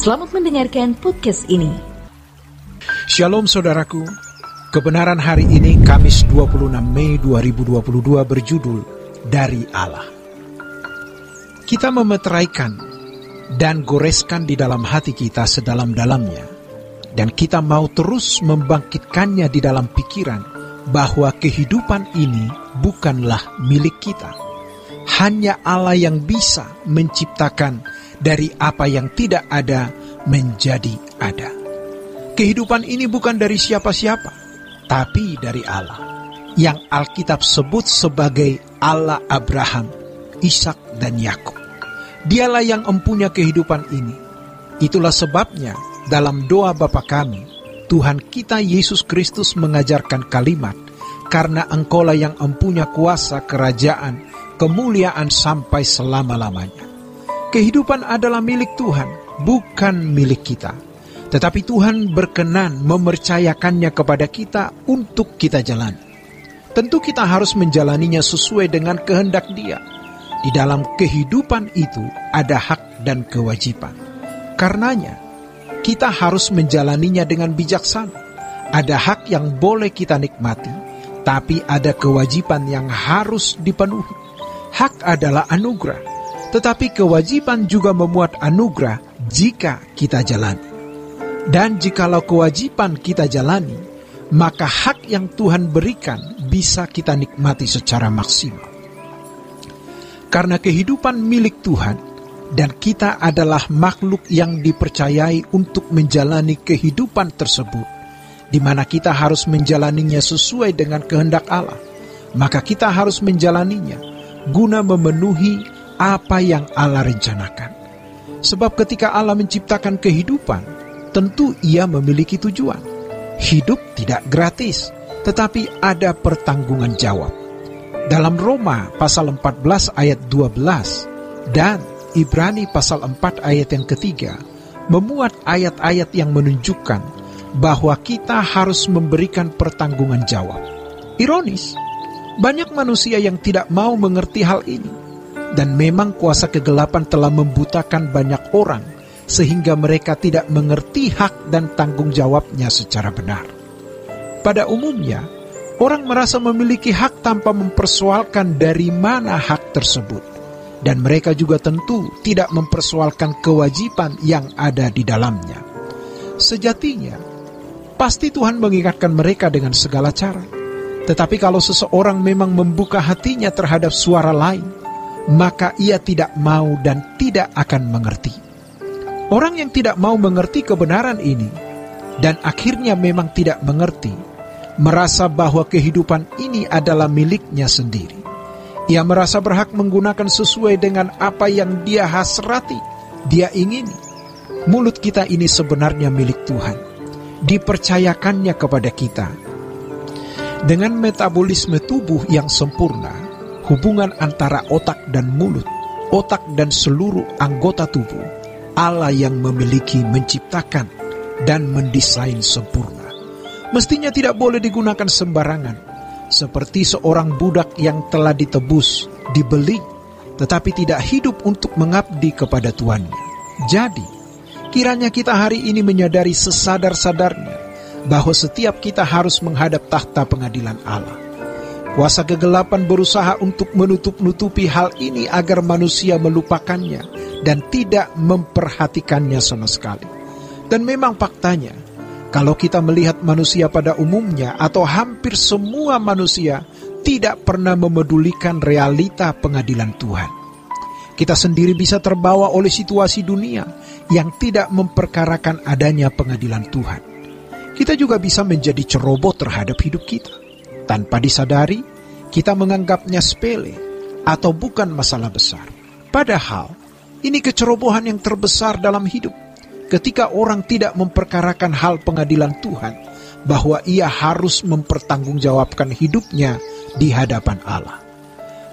Selamat mendengarkan podcast ini. Shalom saudaraku, kebenaran hari ini Kamis 26 Mei 2022 berjudul Dari Allah. Kita memeteraikan dan goreskan di dalam hati kita sedalam-dalamnya, dan kita mau terus membangkitkannya di dalam pikiran bahwa kehidupan ini bukanlah milik kita. Hanya Allah yang bisa menciptakan dari apa yang tidak ada menjadi ada. Kehidupan ini bukan dari siapa-siapa, tapi dari Allah, yang Alkitab sebut sebagai Allah Abraham, Ishak dan Yakub. Dialah yang empunya kehidupan ini. Itulah sebabnya dalam doa Bapa kami, Tuhan kita Yesus Kristus mengajarkan kalimat, karena Engkaulah yang empunya kuasa kerajaan, kemuliaan sampai selama-lamanya. Kehidupan adalah milik Tuhan, bukan milik kita. Tetapi Tuhan berkenan mempercayakannya kepada kita untuk kita jalani. Tentu kita harus menjalaninya sesuai dengan kehendak Dia. Di dalam kehidupan itu ada hak dan kewajiban. Karenanya, kita harus menjalaninya dengan bijaksana. Ada hak yang boleh kita nikmati, tapi ada kewajiban yang harus dipenuhi. Hak adalah anugerah, tetapi kewajiban juga memuat anugerah jika kita jalani. Dan jikalau kewajiban kita jalani, maka hak yang Tuhan berikan bisa kita nikmati secara maksimal. Karena kehidupan milik Tuhan, dan kita adalah makhluk yang dipercayai untuk menjalani kehidupan tersebut, di mana kita harus menjalaninya sesuai dengan kehendak Allah, maka kita harus menjalaninya guna memenuhi apa yang Allah rencanakan. Sebab ketika Allah menciptakan kehidupan, tentu Ia memiliki tujuan. Hidup tidak gratis, tetapi ada pertanggungan jawab. Dalam Roma pasal 14 ayat 12 dan Ibrani pasal 4 ayat yang ketiga, memuat ayat-ayat yang menunjukkan bahwa kita harus memberikan pertanggungan jawab. Ironis, banyak manusia yang tidak mau mengerti hal ini. Dan memang kuasa kegelapan telah membutakan banyak orang, sehingga mereka tidak mengerti hak dan tanggung jawabnya secara benar. Pada umumnya, orang merasa memiliki hak tanpa mempersoalkan dari mana hak tersebut. Dan mereka juga tentu tidak mempersoalkan kewajiban yang ada di dalamnya. Sejatinya, pasti Tuhan mengingatkan mereka dengan segala cara. Tetapi kalau seseorang memang membuka hatinya terhadap suara lain, maka ia tidak mau dan tidak akan mengerti. Orang yang tidak mau mengerti kebenaran ini, dan akhirnya memang tidak mengerti, merasa bahwa kehidupan ini adalah miliknya sendiri. Ia merasa berhak menggunakan sesuai dengan apa yang dia hasrati, dia ingini. Mulut kita ini sebenarnya milik Tuhan, dipercayakannya kepada kita. Dengan metabolisme tubuh yang sempurna, hubungan antara otak dan mulut, otak dan seluruh anggota tubuh, Allah yang memiliki, menciptakan, dan mendesain sempurna. Mestinya tidak boleh digunakan sembarangan, seperti seorang budak yang telah ditebus, dibeli, tetapi tidak hidup untuk mengabdi kepada tuannya. Jadi, kiranya kita hari ini menyadari sesadar-sadarnya bahwa setiap kita harus menghadap tahta pengadilan Allah. Kuasa kegelapan berusaha untuk menutup-nutupi hal ini agar manusia melupakannya dan tidak memperhatikannya sama sekali. Dan memang faktanya, kalau kita melihat manusia pada umumnya atau hampir semua manusia tidak pernah memedulikan realita pengadilan Tuhan. Kita sendiri bisa terbawa oleh situasi dunia yang tidak memperkarakan adanya pengadilan Tuhan. Kita juga bisa menjadi ceroboh terhadap hidup kita. Tanpa disadari, kita menganggapnya sepele atau bukan masalah besar. Padahal, ini kecerobohan yang terbesar dalam hidup. Ketika orang tidak memperkarakan hal pengadilan Tuhan, bahwa ia harus mempertanggungjawabkan hidupnya di hadapan Allah.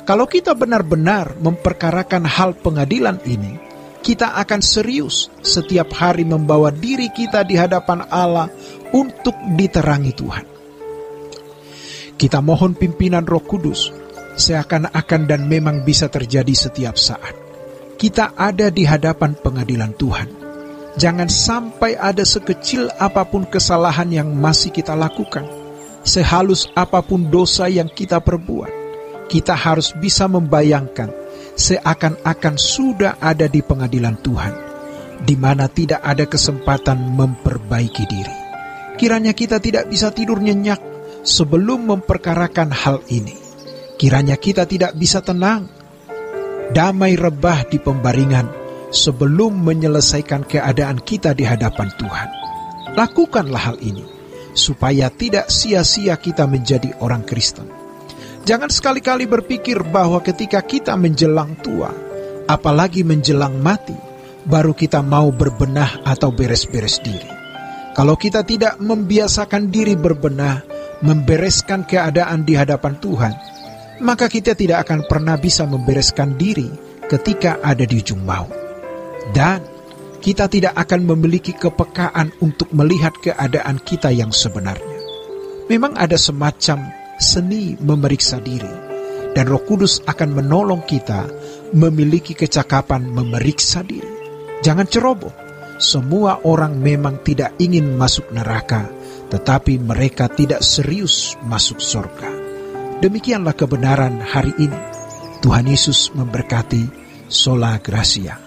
Kalau kita benar-benar memperkarakan hal pengadilan ini, kita akan serius setiap hari membawa diri kita di hadapan Allah untuk diterangi Tuhan. Kita mohon pimpinan Roh Kudus, seakan-akan dan memang bisa terjadi setiap saat. Kita ada di hadapan pengadilan Tuhan. Jangan sampai ada sekecil apapun kesalahan yang masih kita lakukan, sehalus apapun dosa yang kita perbuat, kita harus bisa membayangkan seakan-akan sudah ada di pengadilan Tuhan, di mana tidak ada kesempatan memperbaiki diri. Kiranya kita tidak bisa tidur nyenyak sebelum memperkarakan hal ini. Kiranya kita tidak bisa tenang, damai rebah di pembaringan sebelum menyelesaikan keadaan kita di hadapan Tuhan. Lakukanlah hal ini, supaya tidak sia-sia kita menjadi orang Kristen. Jangan sekali-kali berpikir bahwa ketika kita menjelang tua, apalagi menjelang mati, baru kita mau berbenah atau beres-beres diri. Kalau kita tidak membiasakan diri berbenah, membereskan keadaan di hadapan Tuhan, maka kita tidak akan pernah bisa membereskan diri ketika ada di ujung maut. Dan kita tidak akan memiliki kepekaan untuk melihat keadaan kita yang sebenarnya. Memang ada semacam seni memeriksa diri, dan Roh Kudus akan menolong kita memiliki kecakapan memeriksa diri. Jangan ceroboh. Semua orang memang tidak ingin masuk neraka, tetapi mereka tidak serius masuk surga. Demikianlah kebenaran hari ini. Tuhan Yesus memberkati. Sola Gracia.